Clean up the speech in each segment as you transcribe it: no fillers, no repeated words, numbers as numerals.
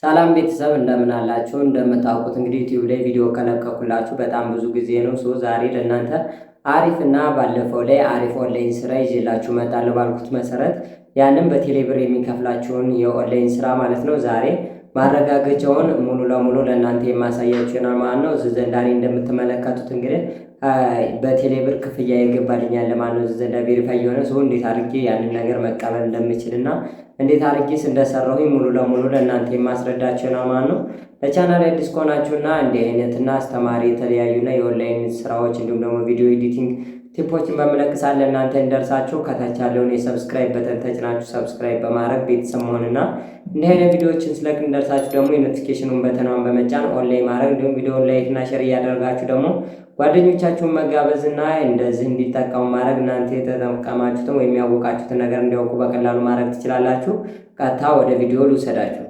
ሰላም ቤተሰብ እንደምን አላችሁ? እንደምታውቁት እንግዲህ ዩቲዩብ ላይ ቪዲዮ ከለቀኩላችሁ በጣም ብዙ ጊዜ ነው። ዛሬ ለእናንተ አሪፍ እና ባለፈው ላይ አሪፍ ኦንላይን ስራ ይዤላችሁ እመጣለሁ ባልኩት መሰረት ያንን በቴሌብር የሚከፍላችሁን የኦንላይን ስራ ማለት ነው ዛሬ ማረጋገጫውን ሙሉ ለሙሉ ለእናንተ የማሳያችሁ ነው ማለት ነው። እዚህ ዘንዳ ላይ እንደምትመለከቱት እንግዲህ በቴሌብር ክፍያ የገባልኛል ለማለት ነው። እዚህ ዘንዳ ቬሪፋይ የሆነ ሰው እንዴት አድርጌ ያንን ነገር መቀበል እንደምችልና እንዴት አድርጌስ እንደሰራሁኝ ሙሉ ለሙሉ ለእናንተ የማስረዳችሁ ነው ማለት ነው። ለቻናል አዲስ ከሆናችሁና እንዲህ አይነትና አስተማሪ የተለያዩና የኦንላይን ስራዎች እንዲሁም ደግሞ ቪዲዮ ኤዲቲንግ ቲፖችን በመለቅሳለ እናንተ እንደርሳችሁ ከታች ያለውን የሰብስክራይብ በተን ተጭናችሁ ሰብስክራይብ በማድረግ ቤተሰብ መሆንና እንዲህ አይነት ቪዲዮዎችን ስለቅ እንደርሳችሁ ደግሞ የኖቲፊኬሽኑን በተናውን በመጫን ኦንላይን ማድረግ እንዲሁም ቪዲዮውን ላይክ እና ሼር እያደረጋችሁ ደግሞ ጓደኞቻችሁን መጋበዝና እንደዚህ እንዲጠቀሙ ማድረግ እናንተ የተጠቀማችሁትን ወይም ያወቃችሁትን ነገር እንዲያውቁ በቀላሉ ማድረግ ትችላላችሁ። ቀጥታ ወደ ቪዲዮ ልውሰዳችሁ።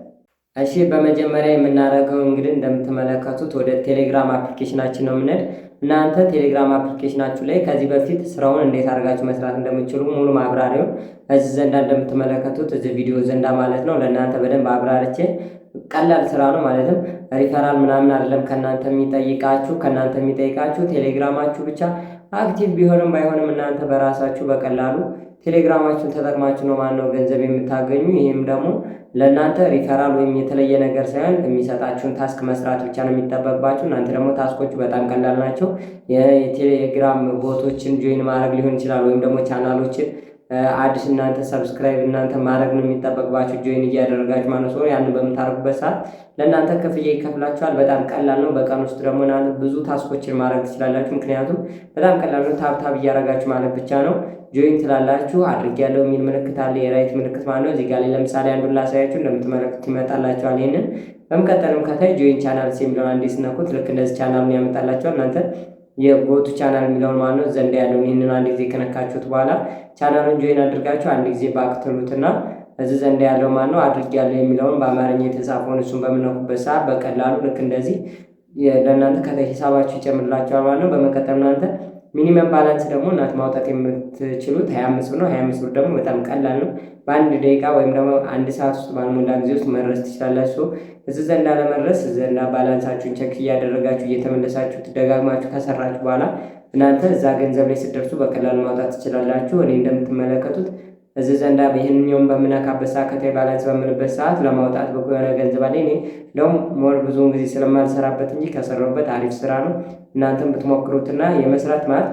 እሺ በመጀመሪያ የምናደርገው እንግዲህ እንደምትመለከቱት ወደ ቴሌግራም አፕሊኬሽናችን ነው የምንሄድ። እናንተ ቴሌግራም አፕሊኬሽናችሁ ላይ ከዚህ በፊት ስራውን እንዴት አድርጋችሁ መስራት እንደምትችሉ ሙሉ ማብራሪያውን እዚህ ዘንዳ እንደምትመለከቱት እዚህ ቪዲዮ ዘንዳ ማለት ነው ለእናንተ በደንብ አብራርቼ ቀላል ስራ ነው ማለትም ሪፈራል ምናምን አይደለም ከእናንተ የሚጠይቃችሁ ቴሌግራማችሁ ብቻ አክቲቭ ቢሆንም ባይሆንም እናንተ በራሳችሁ በቀላሉ ቴሌግራማችሁን ተጠቅማችሁ ነው ማለት ነው ገንዘብ የምታገኙ። ይህም ደግሞ ለእናንተ ሪፈራል ወይም የተለየ ነገር ሳይሆን የሚሰጣችሁን ታስክ መስራት ብቻ ነው የሚጠበቅባችሁ። እናንተ ደግሞ ታስኮቹ በጣም ቀላል ናቸው። የቴሌግራም ቦቶችን ጆይን ማድረግ ሊሆን ይችላል ወይም ደግሞ ቻናሎችን አዲስ እናንተ ሰብስክራይብ እናንተ ማድረግ ነው የሚጠበቅባችሁ ጆይን እያደረጋችሁ ማለት ነው። ያን በምታደርጉበት ሰዓት ለእናንተ ክፍያ ይከፍላችኋል። በጣም ቀላል ነው። በቀን ውስጥ ደግሞ እናንተ ብዙ ታስኮችን ማድረግ ትችላላችሁ። ምክንያቱም በጣም ቀላል ነው። ታብታብ እያደረጋችሁ ማለት ብቻ ነው ጆይን ትላላችሁ። አድርጌያለሁ የሚል ምልክት አለ፣ የራይት ምልክት ማለት ነው። እዚህ ጋር ላይ ለምሳሌ አንዱን ላሳያችሁ እንደምትመለከቱት ይመጣላችኋል። ይሄንን በመቀጠልም ከታይ ጆይን ቻናልስ የሚለውን አንዴ ስነኩት ልክ እንደዚህ ቻናሉን ያመጣላችኋል። እናንተ የጎቱ ቻናል የሚለውን ማለት ነው ዘንዳ ያለውን ይህንን አንድ ጊዜ ከነካችሁት በኋላ ቻናሉን ጆይን አድርጋችሁ አንድ ጊዜ ባክትሉትና እዚህ ዘንዳ ያለው ማለት ነው አድርጌያለሁ የሚለውን በአማርኛ የተጻፈውን እሱን በምነኩበት ሰዓት በቀላሉ ልክ እንደዚህ ለእናንተ ከታይ ሂሳባችሁ ይጨምርላችኋል ማለት ነው። በመቀጠል እናንተ ሚኒመም ባላንስ ደግሞ እናንተ ማውጣት የምትችሉት 25 ብር ነው። 25 ብር ደግሞ በጣም ቀላል ነው። በአንድ ደቂቃ ወይም ደግሞ አንድ ሰዓት ውስጥ ባልሞላ ጊዜ ውስጥ መድረስ ትችላላችሁ። እዚህ ዘንዳ ለመድረስ ዘንዳ ባላንሳችሁን ቸክ እያደረጋችሁ እየተመለሳችሁ ደጋግማችሁ ከሰራችሁ በኋላ እናንተ እዛ ገንዘብ ላይ ስትደርሱ በቀላሉ ማውጣት ትችላላችሁ። እኔ እንደምትመለከቱት እዚህ ዘንዳ ይህንኛውን በምነካበት ሰዓት ከታይ ባላንስ በምልበት ሰዓት ለማውጣት በጎ የሆነ ገንዘብ አለ። እኔ እንደውም ሞር ብዙውን ጊዜ ስለማልሰራበት እንጂ ከሰራሁበት አሪፍ ስራ ነው። እናንተም ብትሞክሩትና የመስራት ማለት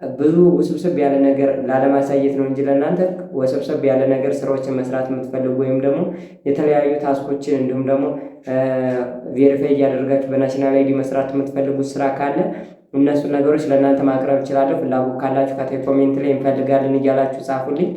ብዙ ውስብስብ ያለ ነገር ላለማሳየት ነው እንጂ ለእናንተ ውስብስብ ያለ ነገር ስራዎችን መስራት የምትፈልጉ ወይም ደግሞ የተለያዩ ታስኮችን እንዲሁም ደግሞ ቬሪፋይ እያደረጋችሁ በናሽናል አይዲ መስራት የምትፈልጉት ስራ ካለ እነሱን ነገሮች ለእናንተ ማቅረብ እችላለሁ። ፍላጎት ካላችሁ ከታይ ኮሜንት ላይ እንፈልጋለን እያላችሁ ጻፉልኝ።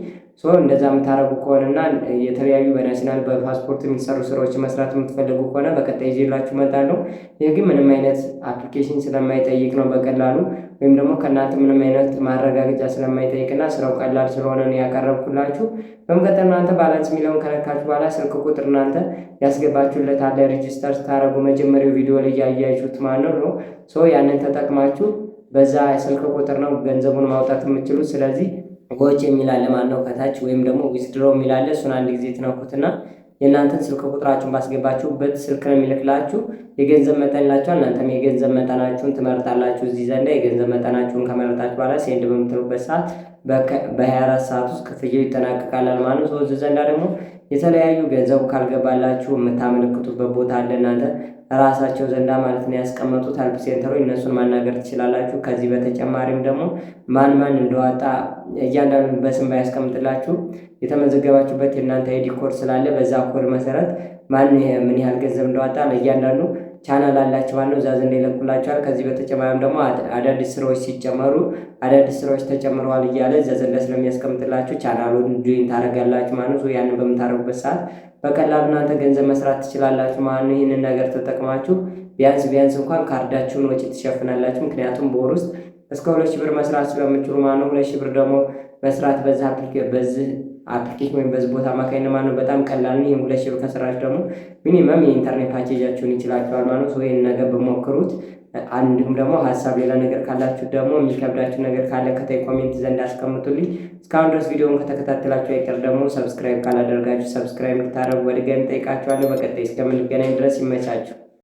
እንደዛ የምታደርጉ ከሆነና የተለያዩ በናሽናል በፓስፖርት የሚሰሩ ስራዎች መስራት የምትፈልጉ ከሆነ በቀጣይ ይዤላችሁ እመጣለሁ። ይህ ግን ምንም አይነት አፕሊኬሽን ስለማይጠይቅ ነው በቀላሉ ወይም ደግሞ ከእናንተ ምንም አይነት ማረጋገጫ ስለማይጠይቅና ስራው ቀላል ስለሆነ ነው ያቀረብኩላችሁ። በመቀጠል እናንተ ባላንስ የሚለውን ከነካችሁ በኋላ ስልክ ቁጥር እናንተ ያስገባችሁለት አለ ሬጂስተር ስታደርጉ መጀመሪያው ቪዲዮ ላይ ያያችሁት ማለት ነው። ያንን ተጠቅማችሁ በዛ ስልክ ቁጥር ነው ገንዘቡን ማውጣት የምትችሉት። ስለዚህ ጎች የሚላለ ማለት ነው ከታች ወይም ደግሞ ዊዝድሮ የሚላለ እሱን አንድ ጊዜ ትነኩትና የእናንተን ስልክ ቁጥራችሁን ባስገባችሁበት ስልክ ነው የሚልክላችሁ። የገንዘብ መጠን ይላችኋል። እናንተም የገንዘብ መጠናችሁን ትመርጣላችሁ። እዚህ ዘንዳ የገንዘብ መጠናችሁን ከመረጣችሁ በኋላ ሴንድ በምትሉበት ሰዓት በ24 ሰዓት ውስጥ ክፍያው ይጠናቀቃል ማለት ነው። እዚህ ዘንዳ ደግሞ የተለያዩ ገንዘቡ ካልገባላችሁ የምታመለክቱበት ቦታ አለ። እናንተ ራሳቸው ዘንዳ ማለት ነው ያስቀመጡት ሄልፕ ሴንተሮች እነሱን ማናገር ትችላላችሁ። ከዚህ በተጨማሪም ደግሞ ማን እንደዋጣ እያንዳንዱ በስም ባያስቀምጥላችሁ የተመዘገባችሁበት የእናንተ አይዲ ኮድ ስላለ በዛ ኮድ መሰረት ማን ምን ያህል ገንዘብ እንደዋጣ ለእያንዳንዱ ቻናል አላችሁ ማለት ነው እዛ ዘንዳ ይለቁላችኋል። ከዚህ በተጨማሪም ደግሞ አዳዲስ ስራዎች ሲጨመሩ አዳዲስ ስራዎች ተጨምረዋል እያለ እዛ ዘንዳ ስለሚያስቀምጥላችሁ ቻናሉን ጆይን ታደርጋላችሁ ማለት ነው። ያንን በምታደርጉበት ሰዓት በቀላሉ እናንተ ገንዘብ መስራት ትችላላችሁ ማለት ነው። ይህንን ነገር ተጠቅማችሁ ቢያንስ እንኳን ካርዳችሁን ወጪ ትሸፍናላችሁ። ምክንያቱም በወር ውስጥ እስከ 2000 ብር መስራት ስለምትችሉ ማለት ነው። 2000 ብር ደግሞ መስራት በዚህ አፕሊኬሽን ወይም በዚህ ቦታ አማካኝነት ማለት ነው በጣም ቀላል ነው። ይሄን 2000 ብር ከሰራችሁ ደግሞ ሚኒመም የኢንተርኔት ፓኬጃችሁን ይችላችኋል ማለት ነው። ይሄን ነገር በሞክሩት። እንዲሁም ደግሞ ሀሳብ ሌላ ነገር ካላችሁ ደግሞ የሚከብዳችሁ ነገር ካለ ከታይ ኮሜንት ዘንድ አስቀምጡልኝ። እስካሁን ድረስ ቪዲዮውን ከተከታተላችሁ አይቀር ደግሞ ሰብስክራይብ ካላደረጋችሁ ሰብስክራይብ እንድታደርጉ በድጋሚ ጠይቃችኋለሁ። በቀጣይ እስከምንገናኝ ድረስ ይመቻችሁ።